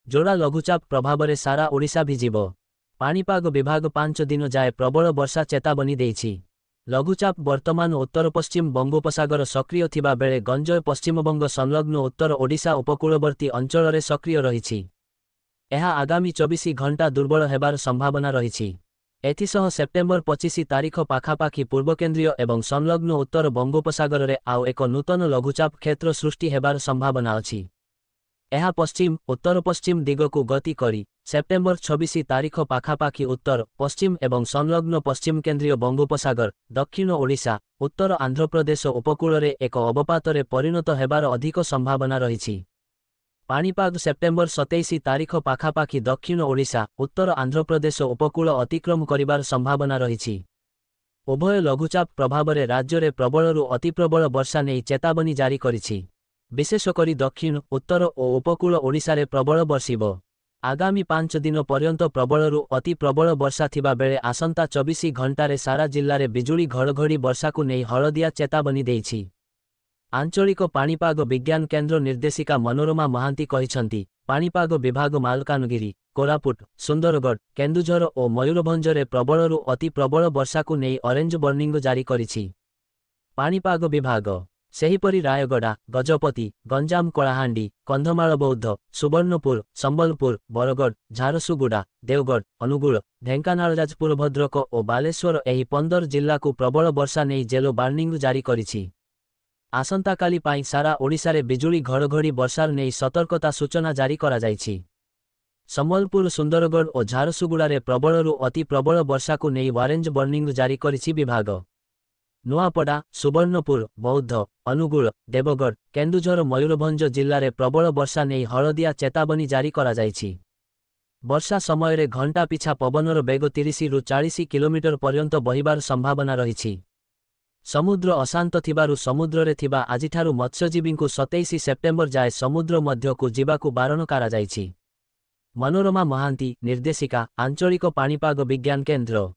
जोड़ा लघुचाप प्रभाव सारा ओडिशा भिजिब। पाणीपाग विभाग 5 दिन जाए प्रबल वर्षा चेतावनी देइछि। लघुचाप वर्तमान उत्तर पश्चिम बंगोपसागर सक्रिय थिबा बेले गंजय पश्चिमबंग संलग्न उत्तर ओडिशा उपकूलवर्ती अंचल में सक्रिय रहिछि। एहा आगामी 24 घंटा दुर्बल हेबार संभावना रहिछि। एथिसह सेप्टेम्बर 25 तारीख पाखापाखि पूर्वकेन्द्रीय एवं संलग्न उत्तर बंगोपसागर में आउ एक नूतन लघुचाप क्षेत्र सृष्टि हेबार संभावना अछि। एहा पश्चिम उत्तर पश्चिम दिगकु गति करी सेप्टेम्बर 26 तारीख पाखापाखि उत्तर पश्चिम एवं संलग्न पश्चिम केन्द्रीय बंगोपसागर दक्षिण ओडिशा उत्तर आंध्र प्रदेश उपकूल में एक अवपातरे परिणत हेबार अधिक संभावना रहिछि। पाणीपाग सेप्टेम्बर 27 तारीख पाखापाखि दक्षिण ओडिशा उत्तर आंध्र प्रदेश उपकूल अतिक्रम करिबार संभावना रहिछि। उभय लघुचाप प्रभाव राज्य में प्रबलरु अति प्रबल वर्षा नहीं चेतावनी जारी करिछि। विशेषकर दक्षिण उत्तर और उपकूल ओडिशा रे प्रबल बर्षिब। आगामी 5 दिन पर्यंत प्रबलरु अति प्रबल वर्षा थिबा बेले आसंता 24 घंटारे सारा जिल्ला रे बिजुली घड़घड़ी वर्षा को नहीं हलदिया चेतावनी देइछि। आंचलिक पाणीपाग विज्ञान केन्द्र निर्देशिका मनोरमा महांती कहिसंती पाणीपाग विभाग मालकानगिरी कोरापुट सुंदरगढ़ केन्दुझर और मयूरभंज रे प्रबलरु अति प्रबल वर्षा को नहीं ऑरेंज वार्निंग जारी करिछि। पाणीपाग विभाग सेहीपरि रायगड़ा गजपति गंजाम कलाहांडी कंधमाल बौद्ध सुवर्णपुर संबलपुर बरगढ़ झारसुगुड़ा देवगढ़ अनुगुल ढेंकानाल जाजपुर भद्रक और बालेश्वर एही 15 जिल्ला को प्रबल वर्षा नहीं जेलो वार्निंग जारी करिछि। आसंता काली पाई सारा ओडिशा रे बिजुली घड़घड़ी वर्षार नहीं सतर्कता सूचना जारी करा जाइछि। संबलपुर सुंदरगढ़ और झारसुगुड़ा रे प्रबलरु अति प्रबल वर्षा को नहीं ऑरेंज वार्निंग जारी करिछि विभाग। नुआपड़ा सुवर्णपुर बौद्ध अनुगुल देवगढ़ केन्दुझर मयूरभंज जिल्ला रे प्रबल वर्षा नहीं हलदिया चेतावनी जारी करा जाइछि। वर्षा समय रे घंटा पिछा पवनर बेग 30 रु 40 किलोमीटर पर्यंत बहिबार संभावना रहिछि। समुद्र अशांत थिबारु समुद्र रे थिबा आजिठारु मत्स्यजीवी को 27 सेप्टेम्बर जाए समुद्र मध्य को जीवाकु बारण करा जाइछि। मनोरमा महांती निर्देशिका आंचलिक पाणीपाग विज्ञान केन्द्र।